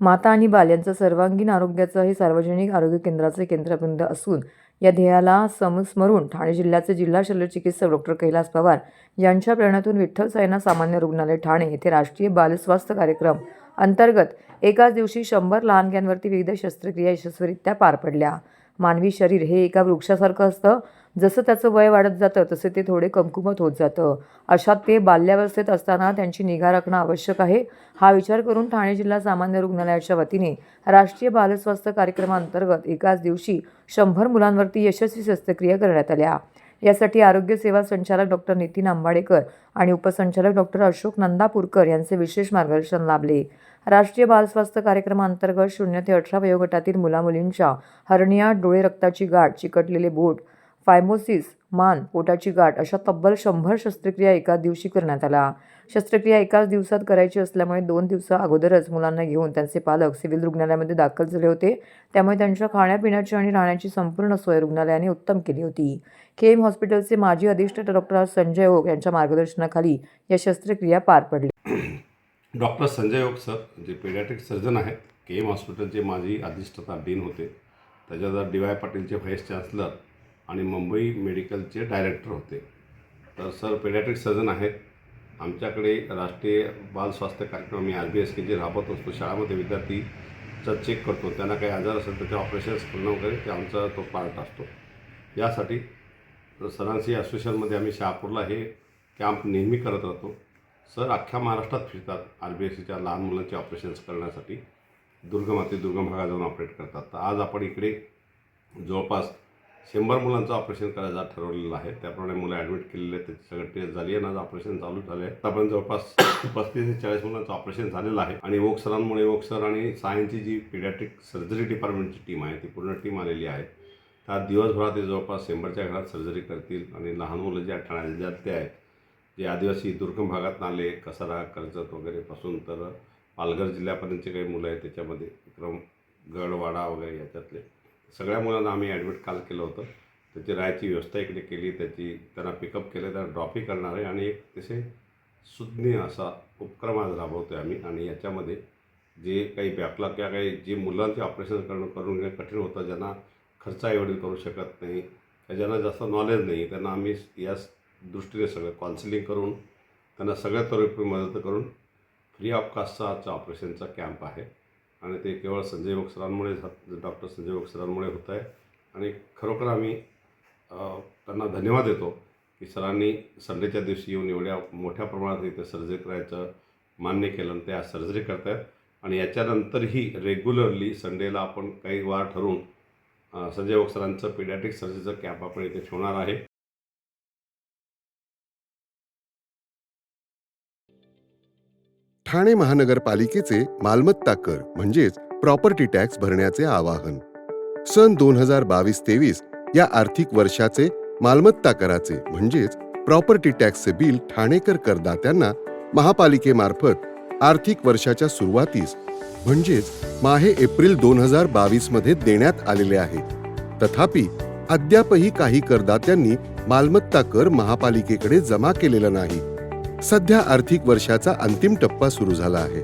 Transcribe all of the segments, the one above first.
माता आणि बाल यांचं सर्वांगीण आरोग्याचं हे सार्वजनिक आरोग्य केंद्राचे केंद्रबिंद असून या ध्येयाला संस्मरून ठाणे जिल्ह्याचे जिल्हा शल्यचिकित्सक डॉक्टर कैलास पवार यांच्या प्रेरणेतून विठ्ठल साईनाथ सामान्य रुग्णालय ठाणे येथे राष्ट्रीय बाल स्वास्थ्य कार्यक्रम अंतर्गत एकाच दिवशी 100 लहानग्यांवरती विविध शस्त्रक्रिया यशस्वीरित्या पार पडल्या. मानवी शरीर हे एका वृक्षासारखं असतं. जसं त्याचं वय वाढत जातं तसे ते थोडे कमकुवत होत जातं. अशात ते बाल्यावस्थेत असताना त्यांची निगा राखणं आवश्यक आहे. हा विचार करून ठाणे जिल्हा सामान्य रुग्णालयाच्या वतीने राष्ट्रीय बालस्वास्थ्य कार्यक्रमाअंतर्गत एकाच दिवशी 100 मुलांवरती यशस्वी शस्त्रक्रिया करण्यात आल्या. यासाठी आरोग्य सेवा संचालक डॉक्टर नितीन आंबाडेकर आणि उपसंचालक डॉक्टर अशोक नंदापूरकर यांचे विशेष मार्गदर्शन लाभले. राष्ट्रीय बालस्वास्थ्य कार्यक्रमाअंतर्गत 0 ते 18 वयोगटातील मुलामुलींच्या हर्निया, डोळे, रक्ताची गाठ, चिकटलेले बोट, फायमोसिस, मान, पोटाची गाठ अशा तब्बल 100 शस्त्रक्रिया एकाच दिवशी करण्यात आल्या. शस्त्रक्रिया एकाच दिवसात करायची असल्यामुळे 2 दिवसा अगोदरच मुलांना घेऊन त्यांचे पालक सिव्हिल रुग्णालयामध्ये दाखल झाले होते. त्यामुळे त्यांच्या खाण्यापिण्याची आणि राहण्याची संपूर्ण सोय रुग्णालयाने उत्तम केली होती. केएम हॉस्पिटलचे माजी अधिष्ठाता डॉक्टर संजय ओक यांच्या मार्गदर्शनाखाली या शस्त्रक्रिया पार पडल्या. डॉक्टर संजय ओक सर जे पेडियाट्रिक सर्जन आहेत, केएम हॉस्पिटलचे माजी अधिष्ठाता डीन होते. त्याच्यानंतर डी.वाय. पाटीलचे व्हाईस चान्सलर आणि मुंबई मेडिकलचे डायरेक्टर होते. तर सर पेडियाट्रिक सर्जन आहेत. आमच्याकडे राष्ट्रीय बाल स्वास्थ्य कार्यक्रम मी RBSK राबवत असतो. शाळामध्ये विद्यार्थीचा चेक करतो, त्यांना काही आजार असेल तर ते ऑपरेशन्स करणं वगैरे ते आमचा तो पार्ट असतो. यासाठी सरांशी असोसिएशनमध्ये आम्ही शहापूरला हे कॅम्प नेहमी करत राहतो. सर अख्ख्या महाराष्ट्रात फिरतात RBSKच्या लहान मुलांचे ऑपरेशन्स करण्यासाठी. दुर्गम भागात जाऊन ऑपरेट करतात. तर आज आपण इकडे जवळपास 100 मुलांचं ऑपरेशन करायचं ठरवलेलं आहे. त्याप्रमाणे मुलं ॲडमिट केलेले आहेत, त्याची सगळं टेस्ट झाली आहे. आज ऑपरेशन चालू झाले आहे. आतापर्यंत जवळपास 35 ते 40 मुलांचं ऑपरेशन झालेलं आहे. आणि ओक सरांमुळे ओक सर आणि सायन्सची जी पीडियाट्रिक सर्जरी डिपार्टमेंटची टीम आहे ती पूर्ण टीम आलेली आहे. त्या दिवसभरात ते जवळपास 100च्या घरात सर्जरी करतील. आणि लहान मुलं ज्या ठाणे जिल्ह्यातले आहेत, जे आदिवासी दुर्गम भागात आले, कसारा, कर्जत वगैरेपासून तर पालघर जिल्ह्यापर्यंतचे काही मुलं आहेत, त्याच्यामध्ये गडवाडा वगैरे याच्यातले सगळ्या मुलांना आम्ही ॲडमिट काल केलं होतं. त्याची राहायची व्यवस्था इकडे केली, त्यांना पिकअप केलं, त्यांना ड्रॉपही करणार आहे. आणि एक तसे सुज्ञ असा उपक्रम आज राबवतो आहे आम्ही. आणि याच्यामध्ये जे काही बॅकलॉग किंवा काही जे मुलांचे ऑपरेशन करून घेणं कठीण होतं, ज्यांना खर्च आईवडील करू शकत नाही, ज्यांना जास्त नॉलेज नाही, त्यांना आम्ही या दृष्टीने सगळं काउन्सिलिंग करून त्यांना सगळ्यात तोरीपी मदत करून फ्री ऑफ कास्टचा आजचा ऑपरेशनचा कॅम्प आहे. आणि ते केवळ संजय ओक सरांमुळे डॉक्टर संजय ओक सरांमुळे होत आहे. आणि खरोखर आम्ही त्यांना धन्यवाद देतो की सरांनी संडेच्या दिवशी येऊन एवढ्या मोठ्या प्रमाणात इथे सर्जरी करायचं मान्य केलं आणि ते आज सर्जरी करत आहेत. आणि याच्यानंतरही रेग्युलरली संडेला आपण काही वार ठरवून संजय ओक सरांचं पीडियाट्रिक सर्जरीचं कॅम्प आपण इथे ठेवणार आहे. ठाणे महानगरपालिकेचे मालमत्ता कर म्हणजेच प्रॉपर्टी टॅक्स भरण्याचे आवाहन. सन 2022-23 या आर्थिक वर्षाचे मालमत्ता कराचे म्हणजेच प्रॉपर्टी टॅक्सचे बिल ठाणेकर करदात्यांना महापालिकेमार्फत आर्थिक वर्षाच्या सुरुवातीस म्हणजेच माहे एप्रिल 2022 मध्ये देण्यात आलेले आहे. तथापि अद्यापही काही करदात्यांनी मालमत्ता कर महापालिकेकडे जमा केलेला नाही. सध्या आर्थिक वर्षाचा अंतिम टप्पा सुरू झाला आहे.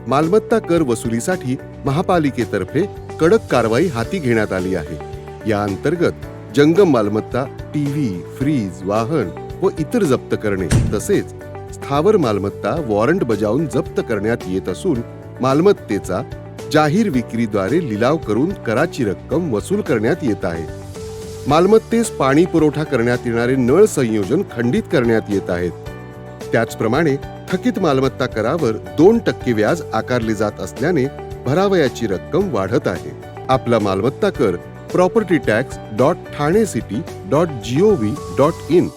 मालमत्ता कर वसुलीसाठी महापालिकेतर्फे कडक कारवाई हाती घेण्यात आली आहे. या अंतर्गत जंगम मालमत्ता, टीव्ही, फ्रीज, वाहन व इतर जप्त करणे तसेच स्थावर मालमत्ता वॉरंट बजावून जप्त करण्यात येत असून मालमत्तेचा जाहीर विक्रीद्वारे लिलाव करून कराची रक्कम वसूल करण्यात येत आहे. मालमत्तेस पाणी पुरवठा करण्यात येणारे नळ संयोजन खंडित करण्यात येत आहेत. त्याचप्रमाणे थकीत मालमत्ता करावर 2% व्याज आकारले जात असल्याने भरावयाची रक्कम वाढत आहे. आपला मालमत्ता कर propertytax.thanecity.gov.in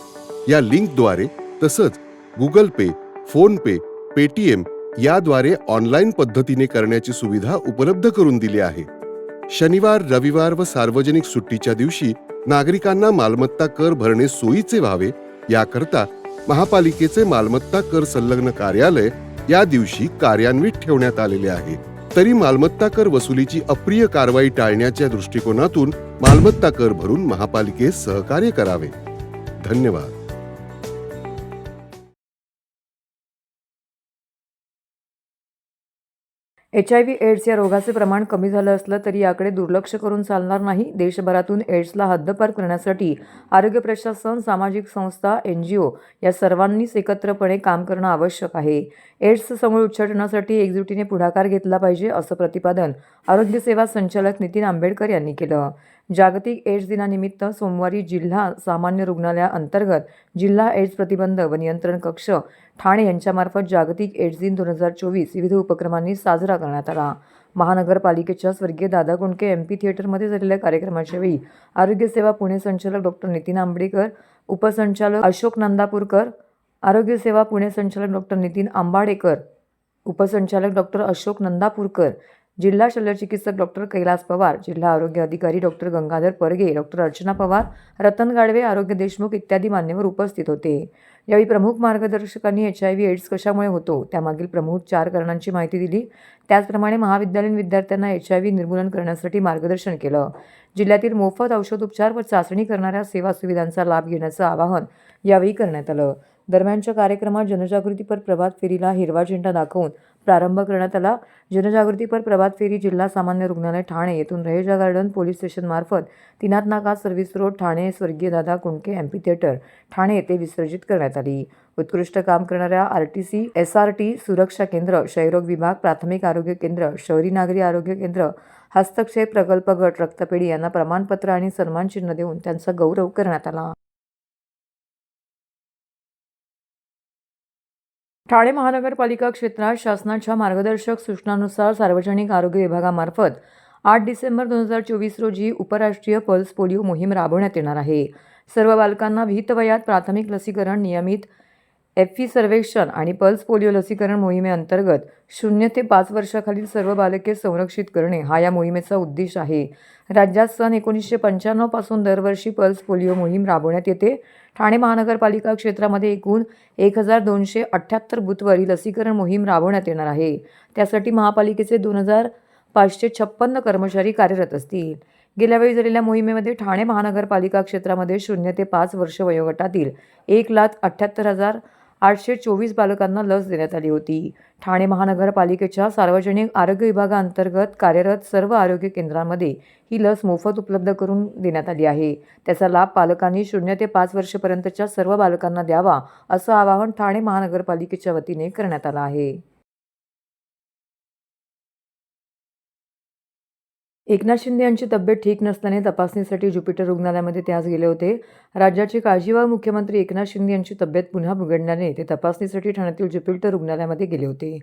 या लिंकद्वारे तसंच गुगल पे, फोन पे, पेटीएम याद्वारे ऑनलाईन पद्धतीने करण्याची सुविधा उपलब्ध करून दिली आहे. शनिवार, रविवार व सार्वजनिक सुट्टीच्या दिवशी नागरिकांना मालमत्ता कर भरणे सोयीचे व्हावे याकरता महापालिकेचे मालमत्ता कर संलग्न कार्यालय या दिवशी कार्यान्वित ठेवण्यात आलेले आहे. तरी मालमत्ता कर वसुलीची अप्रिय कारवाई टाळण्याच्या दृष्टिकोनातून मालमत्ता कर भरून महापालिकेस सहकार्य करावे. धन्यवाद. HIV एड्स या रोगाचे प्रमाण कमी झालं असलं तरी याकडे दुर्लक्ष करून चालणार नाही. देशभरातून एड्सला हद्दपार करण्यासाठी आरोग्य प्रशासन, सामाजिक संस्था, NGO या सर्वांनीच एकत्रपणे काम करणं आवश्यक आहे. एड्सचं समूळ उच्चाटनासाठी एकजुटीने पुढाकार घेतला पाहिजे, असं प्रतिपादन आरोग्य सेवा संचालक नितीन आंबेडकर यांनी केलं. जागतिक एड्स दिनानिमित्त सोमवारी जिल्हा सामान्य रुग्णालयाअंतर्गत जिल्हा एड्स प्रतिबंध व नियंत्रण कक्ष ठाणे यांच्यामार्फत जागतिक एड्स दिन 2024 विविध उपक्रमांनी साजरा करण्यात आला. महानगरपालिकेच्या स्वर्गीय दादा कोंडके MP थिएटरमध्ये झालेल्या कार्यक्रमाच्या वेळी आरोग्य सेवा पुणे संचालक डॉक्टर नितीन आंबेडकर, उपसंचालक अशोक नंदापूरकर, आरोग्य सेवा पुणे संचालक डॉक्टर नितीन आंबाडेकर, उपसंचालक डॉक्टर अशोक नंदापूरकर, जिल्हा शल्यचिकित्सक डॉक्टर कैलास पवार, जिल्हा आरोग्य अधिकारी डॉक्टर गंगाधर परगे, डॉक्टर अर्चना पवार, रतन गाडवे, आरोग्य देशमुख इत्यादी मान्यवर उपस्थित होते. यावेळी प्रमुख मार्गदर्शकांनी HIV एड्स कशामुळे होतो त्यामागील प्रमुख 4 कारणांची माहिती दिली. त्याचप्रमाणे महाविद्यालयीन विद्यार्थ्यांना HIV निर्मूलन करण्यासाठी मार्गदर्शन केलं. जिल्ह्यातील मोफत औषधोपचार व चाचणी करणाऱ्या सेवा सुविधांचा लाभ घेण्याचं आवाहन यावेळी करण्यात आलं. दरम्यानच्या कार्यक्रमात जनजागृतीपर प्रभात फेरीला हिरवा झेंडा दाखवून प्रारंभ करण्यात आला. जनजागृतीपर प्रभात फेरी जिल्हा सामान्य रुग्णालय ठाणे येथून रहेजा गार्डन पोलीस स्टेशन मार्फत तीनाथ नाका सर्व्हिस रोड ठाणे स्वर्गीय दादा कोंडके MP थिएटर ठाणे येथे विसर्जित करण्यात आली. उत्कृष्ट काम करणाऱ्या RTC, SRT, सुरक्षा केंद्र, क्षयरोग विभाग, प्राथमिक आरोग्य केंद्र, शहरी नागरी आरोग्य केंद्र, हस्तक्षेप प्रकल्प गट, रक्तपेढी यांना प्रमाणपत्र आणि सन्मानचिन्ह देऊन त्यांचा गौरव करण्यात आला. ठाणे महानगरपालिका क्षेत्रात शासनाच्या मार्गदर्शक सूचनांनुसार सार्वजनिक आरोग्य विभागामार्फत 8 डिसेंबर 2024 रोजी उपराष्ट्रीय पल्स पोलिओ मोहीम राबवण्यात येणार आहे. सर्व बालकांना विहित वयात प्राथमिक लसीकरण, नियमित FV सर्वेक्षण आणि पल्स पोलिओ लसीकरण मोहिमेअंतर्गत 0 ते 5 वर्षाखालील सर्व बालके संरक्षित करणे हा या मोहिमेचा उद्देश आहे. राज्यात सन 1995 पासून दरवर्षी पल्स पोलिओ मोहीम राबवण्यात येते. ठाणे महानगरपालिका क्षेत्रामध्ये एकूण 1278 बूथवर ही लसीकरण मोहीम राबवण्यात येणार आहे. त्यासाठी महापालिकेचे 2556 कर्मचारी कार्यरत असतील. गेल्या वेळी झालेल्या मोहिमेमध्ये ठाणे महानगरपालिका क्षेत्रामध्ये 0 ते 5 वर्ष वयोगटातील 1,78,824 बालकांना लस देण्यात आली होती. ठाणे महानगरपालिकेच्या सार्वजनिक आरोग्य विभागाअंतर्गत कार्यरत सर्व आरोग्य केंद्रांमध्ये ही लस मोफत उपलब्ध करून देण्यात आली आहे. त्याचा लाभ पालकांनी 0 ते 5 वर्षापर्यंतच्या सर्व बालकांना द्यावा, असं आवाहन ठाणे महानगरपालिकेच्या वतीने करण्यात आलं आहे. एकनाथ शिंदे यांची तब्येत ठीक नसल्याने तपासणीसाठी ज्युपिटर रुग्णालयामध्ये ते आज गेले होते. राज्याची काळजीवाहू मुख्यमंत्री एकनाथ शिंदे यांची तब्येत पुन्हा बिघडल्याने ते तपासणीसाठी ठाण्यातील ज्युपिटर रुग्णालयामध्ये गेले होते.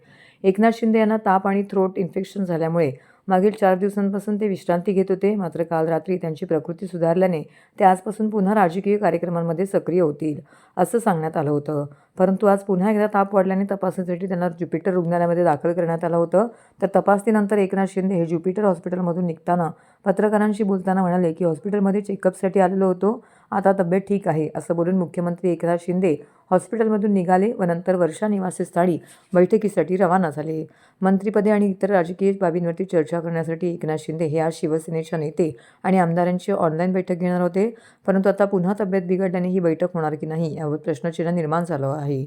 एकनाथ शिंदे यांना ताप आणि थ्रोट इन्फेक्शन झाल्यामुळे मागील 4 दिवसांपासून ते विश्रांती घेत होते. मात्र काल रात्री त्यांची प्रकृती सुधारल्याने ते आजपासून पुन्हा राजकीय कार्यक्रमांमध्ये सक्रिय होतील, असं सांगण्यात आलं होतं. परंतु आज पुन्हा एकदा ताप वाढल्याने तपासणीसाठी त्यांना ज्युपिटर रुग्णालयामध्ये दाखल करण्यात आलं होतं. तर तपासणीनंतर एकनाथ शिंदे हे ज्युपिटर हॉस्पिटलमधून निघताना पत्रकारांशी बोलताना म्हणाले की हॉस्पिटलमध्ये चेकअपसाठी आलेलो होतो, आता तब्येत ठीक आहे, असं बोलून मुख्यमंत्री एकनाथ शिंदे हॉस्पिटलमधून निघाले व नंतर वर्षा निवासस्थानी बैठकीसाठी रवाना झाले. मंत्रिपदे आणि इतर राजकीय बाबींवरती चर्चा करण्यासाठी एकनाथ शिंदे हे आज शिवसेनेच्या नेते आणि आमदारांची ऑनलाईन बैठक घेणार होते. परंतु आता पुन्हा तब्येत बिघडल्याने ही बैठक होणार की नाही यावर प्रश्नचिन्ह निर्माण झालं आहे.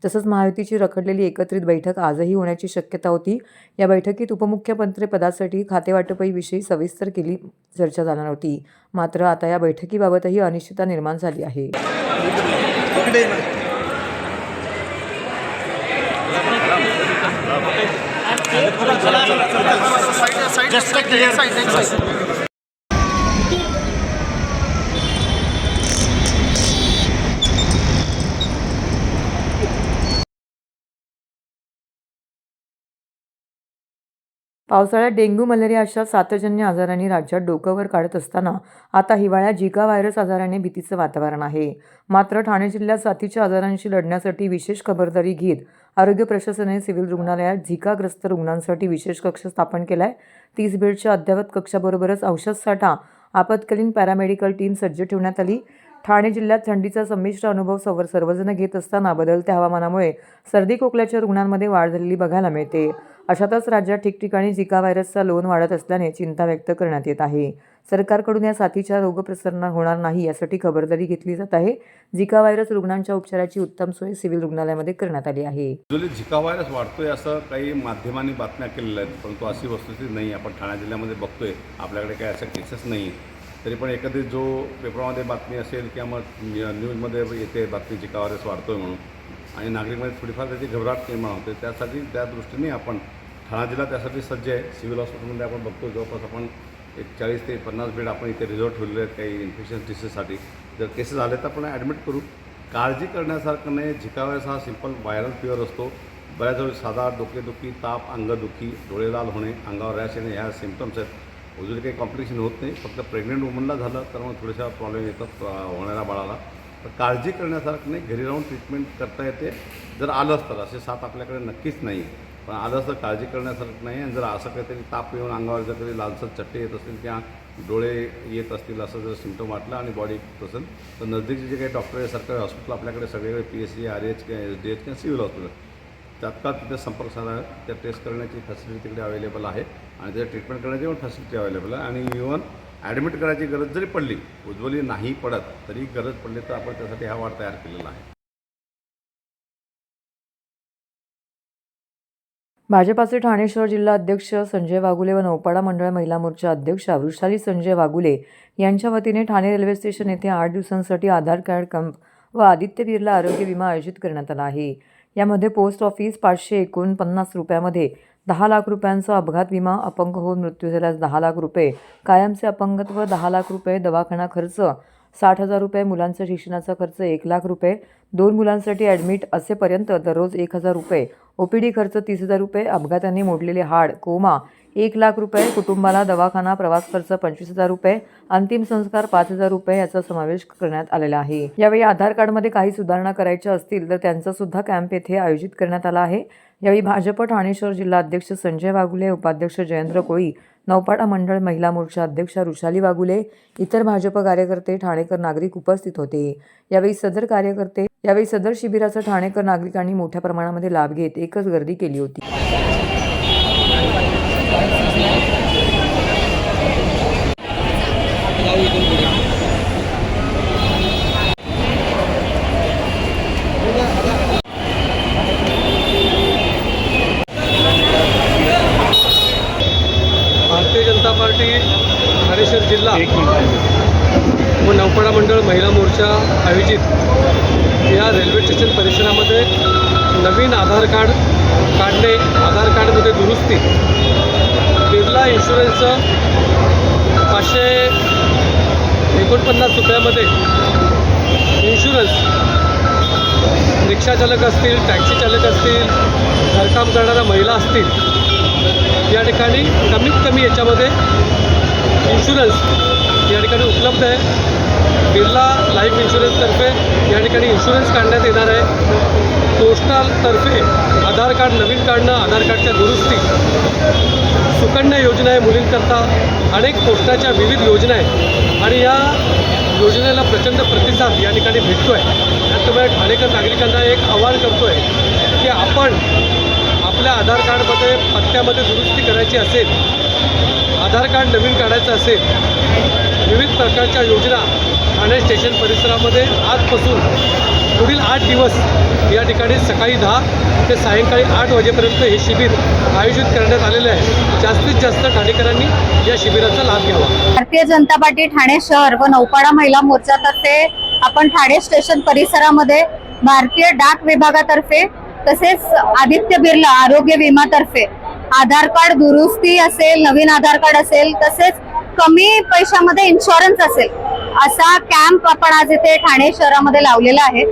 तसंच महायुतीची रखडलेली एकत्रित बैठक आजही होण्याची शक्यता होती. या बैठकीत उपमुख्यमंत्री पदासाठी खातेवाटपाविषयी सविस्तर चर्चा जाणार होती. मात्र आता या बैठकीबाबतही अनिश्चितता निर्माण झाली आहे. पावसाळ्यात डेंग्यू, मलेरिया अशा साथजन्य आजारांनी राज्यात डोकं वर काढत असताना आता हिवाळ्यात झिका व्हायरस आजाराने भीतीचं वातावरण आहे. मात्र ठाणे जिल्ह्यात साथीच्या आजारांशी लढण्यासाठी विशेष खबरदारी घेत आरोग्य प्रशासनाने सिव्हिल रुग्णालयात झिकाग्रस्त रुग्णांसाठी विशेष कक्ष स्थापन केलाय. 30 बेडच्या अद्ययावत कक्षाबरोबरच औषध साठा, आपत्कालीन पॅरामेडिकल टीम सज्ज ठेवण्यात आली. ठाणे जिल्ह्यात थंडीचा संमिश्र अनुभव सर्वजण घेत असताना बदलत्या हवामानामुळे सर्दी खोकल्याच्या रुग्णांमध्ये वाढ झालेली बघायला मिळते. अशातच राज्यात ठिकठिकाणी झिका व्हायरसचा लोण वाढत असल्याने चिंता व्यक्त करण्यात येत आहे. सरकारकडून या साथीचा रोग प्रसरणार होणार नाही यासाठी खबरदारी घेतली जात आहे. झिका व्हायरस रुग्णांच्या उपचाराची उत्तम सोय सिव्हिल रुग्णालयामध्ये करण्यात आली आहे. ॲक्च्युली झिका व्हायरस वाढतोय असं काही माध्यमांनी बातम्या केलेल्या आहेत, परंतु अशी वस्तुस्थिती नाही. आपण ठाणे जिल्ह्यामध्ये बघतोय, आपल्याकडे काही अशा केसेस नाही. तरी पण एखादी जो पेपरमध्ये बातमी असेल किंवा मग न्यूजमध्ये येते बातमी झिका व्हायरस वाढतोय म्हणून, आणि नागरिकांमध्ये थोडीफार त्याची घबराट निर्माण होते, त्यासाठी त्या दृष्टीने आपण ठाणा जिल्हा त्यासाठी सज्ज आहे. सिव्हिल हॉस्पिटलमध्ये आपण बघतो जवळपास आपण एक 40 ते 50 बेड आपण इथे रिझॉर्ट ठेवलेले आहेत काही इन्फेक्शन डिसीजसाठी. जर केसेस आले तर आपण ॲडमिट करू. काळजी करण्यासारखं नाही. झिका व्हायरस हा सिंपल व्हायरल फीवर असतो. बऱ्याच वेळी साधा डोकेदुखी, ताप, अंगदुखी, डोळे लाल होणे, अंगावर रॅश येणे ह्या सिम्पटम्स आहेत. अजून काही कॉम्प्लिकेशन होत नाही. फक्त प्रेग्नंट वुमनला झालं तर मग थोडेशा प्रॉब्लेम येतात होणाऱ्या बाळाला. तर काळजी करण्यासारखं नाही. घरी राहून ट्रीटमेंट करता येते. जर आलंच तर असे साथ आपल्याकडे नक्कीच नाही, पण आलंच तर काळजी करण्यासारखं नाही. आणि जर असं काहीतरी ताप येऊन अंगावर जर कधी लालसर चट्टे येत असतील किंवा डोळे येत असतील असं जर सिम्पटम वाटलं आणि बॉडी असेल तर नजदीकचे जे काही डॉक्टर आहे, सरकारी हॉस्पिटल आपल्याकडे सगळीकडे PSC, RH किंवा SDH किंवा सिव्हिल हॉस्पिटल, तात्काळ तिथे संपर्क साधा. त्या टेस्ट करण्याची फॅसिलिटी तिकडे अवेलेबल आहे आणि त्याच्या ट्रीटमेंट करण्याची पण फॅसिलिटी अवेलेबल आहे. आणि इव्हन ॲडमिट करायची गरज जरी पडली, उज्ज्वली नाही पडत तरी गरज पडली तर आपण त्यासाठी हा वार्ड तयार केलेला आहे. भाजपाचे ठाणे शहर जिल्हा अध्यक्ष संजय वाघुले व नौपाडा मंडळ महिला मोर्चा अध्यक्षा वृषाली संजय वाघुले यांच्या वतीने ठाणे रेल्वे स्टेशन येथे 8 दिवसांसाठी आधार कार्ड कॅम्प व आदित्य बिर्ला आरोग्य विमा आयोजित करण्यात आला आहे. यामध्ये पोस्ट ऑफिस 549 रुपयामध्ये 10 लाख रुपयांचा अपघात विमा, अपंग होऊन मृत्यू झाल्यास 10 लाख रुपये, कायमचे अपंगत्व 10 लाख रुपये, दवाखाना खर्च 60,000 रुपये, मुलांच्या शिक्षणाचा खर्च 1 लाख रुपये, 2 मुलांसाठी ॲडमिट असेपर्यंत दररोज 1,000 रुपये, OPD खर्च 30,000 रुपये, अपघाताने मोडलेले हाड, कोमा 1 लाख रुपये, कुटुंबाला दवाखाना प्रवास खर्च 25,000 रुपये, अंतिम संस्कार 5,000 रुपये याचा समावेश करण्यात आलेला आहे. यावेळी आधार कार्डमध्ये काही सुधारणा करायच्या असतील तर त्यांचा सुद्धा कॅम्प येथे आयोजित करण्यात आला आहे. यावेळी भाजप ठाणे शहर जिल्हा अध्यक्ष संजय वाघुले, उपाध्यक्ष जयेंद्र कोळी, नौपाडा मंडळ महिला मोर्चा अध्यक्षा वृषाली वाघुले, इतर भाजप कार्यकर्ते, ठाणेकर नागरिक उपस्थित होते. यावेळी सदर शिबिराचा ठाणेकर नागरिकांनी मोठ्या प्रमाणामध्ये लाभ घेत एकच गर्दी केली होती. भारतीय जनता पार्टी ठाणे शहर जिल्हा व नौपाडा मंडळ महिला मोर्चा आयोजित या रेल्वे स्टेशन परिसरामध्ये नवीन आधार कार्ड काढणे, आधार कार्डमध्ये दुरुस्ती, बिर्ला इन्शुरन्सचं 549 रुपयामध्ये इन्शुरन्स, रिक्षाचालक असतील, टॅक्सी चालक असतील, घरकाम करणाऱ्या महिला असतील, या ठिकाणी कमीत कमी याच्यामध्ये इन्शुरन्स या ठिकाणी उपलब्ध आहे. बिर्ला लाईफ इन्शुरन्सतर्फे या ठिकाणी इन्शुरन्स काढण्यात येणार आहे. पोस्टालतर्फे आधार कार्ड नवीन काढणं, आधार कार्डच्या दुरुस्ती, सुकन्या योजना आहे मुलींकरता, अनेक पोस्टाच्या विविध योजना आहेत आणि या योजनेला प्रचंड प्रतिसाद या ठिकाणी भेटतो आहे. त्यामुळे ठाणेकर नागरिकांना एक आवाहन करतो आहे की आपण आपल्या आधार कार्डमध्ये पत्त्यामध्ये दुरुस्ती करायची असेल, आधार कार्ड नवीन काढायचं असेल, विविध प्रकारच्या योजना ठाणे स्टेशन परिसरामध्ये आजपासून पुढील 8 दिवस या ठिकाणी सकाळी 10 ते सायंकाळी 8 वाजेपर्यंत हे शिबिर आयोजित करण्यात आलेले आहे. जास्तीत जास्त ठाणेकरांनी या शिबिराचा लाभ घ्यावा. भारतीय जनता पार्टी ठाणे शहर व नौपाडा महिला मोर्चातर्फे आपण ठाणे स्टेशन परिसरामध्ये भारतीय डाक विभागातर्फे तसेच आदित्य बिर्ला आरोग्य विमातर्फे आधार कार्ड दुरुस्ती असेल, नवीन आधार कार्ड असेल, तसेच कमी पैशामध्ये इन्शुरन्स असेल असा कॅम्प आपण आज इथे ठाणे शहरामध्ये लावलेला आहे.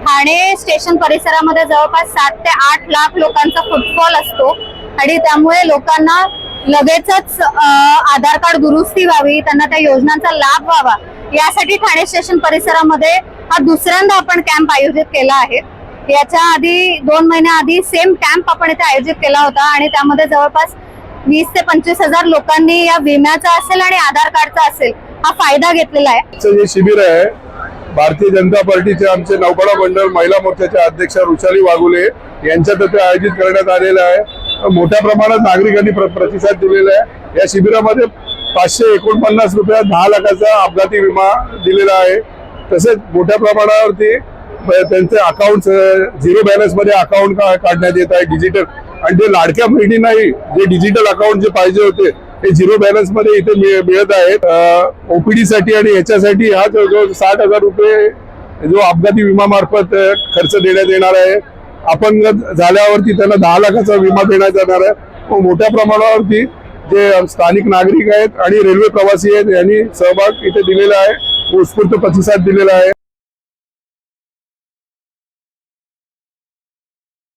ठाणे स्टेशन परिसरामध्ये जवळपास 7 ते 8 लाख लोकांचा फुटफॉल असतो आणि त्यामुळे लोकांना लगेचच आधार कार्ड दुरुस्ती व्हावी, त्यांना त्या योजनांचा लाभ व्हावा यासाठी ठाणे स्टेशन परिसरामध्ये हा दुसऱ्यांदा आपण कॅम्प आयोजित केला आहे. याच्या आधी 2 महिन्याआधी सेम कॅम्प आपण इथे आयोजित केला होता आणि त्यामध्ये जवळपास 20 ते 25,000 लोकांनी या विम्याचा असेल आणि आधार कार्डचा असेल हा फायदा घेतलेला आहे. जे शिबिर आहे भारतीय जनता पार्टीचे आमचे नौपाडा मंडळ महिला मोर्चाच्या अध्यक्षा वृषाली वाघुले यांच्यातर्फे आयोजित करण्यात आलेलं आहे. मोठ्या प्रमाणात नागरिकांनी प्रतिसाद दिलेला आहे. या शिबिरामध्ये 549 रुपयात 10 लाखाचा अपघाती विमा दिलेला आहे. तसेच मोठ्या प्रमाणावरती त्यांचे अकाउंट झिरो बॅलन्स मध्ये अकाउंट काढण्यात येत आहे डिजिटल. आणि ते लाडक्या बहिणींनाही जे डिजिटल अकाउंट जे पाहिजे होते ते झिरो बॅलन्स मध्ये इथे मिळत आहेत. ओपीडी साठी आणि याच्यासाठी हा जो 60,000 रुपये जो अपघाती विमा मार्फत खर्च देण्यात येणार आहे. अपंग झाल्यावरती त्यांना 10 लाखाचा विमा देण्यात येणार आहे. मोठ्या प्रमाणावरती जे स्थानिक नागरिक आहेत आणि रेल्वे प्रवासी आहेत यांनी सहभाग इथे दिलेला आहे. उत्स्फूर्त प्रतिसाद दिलेला आहे.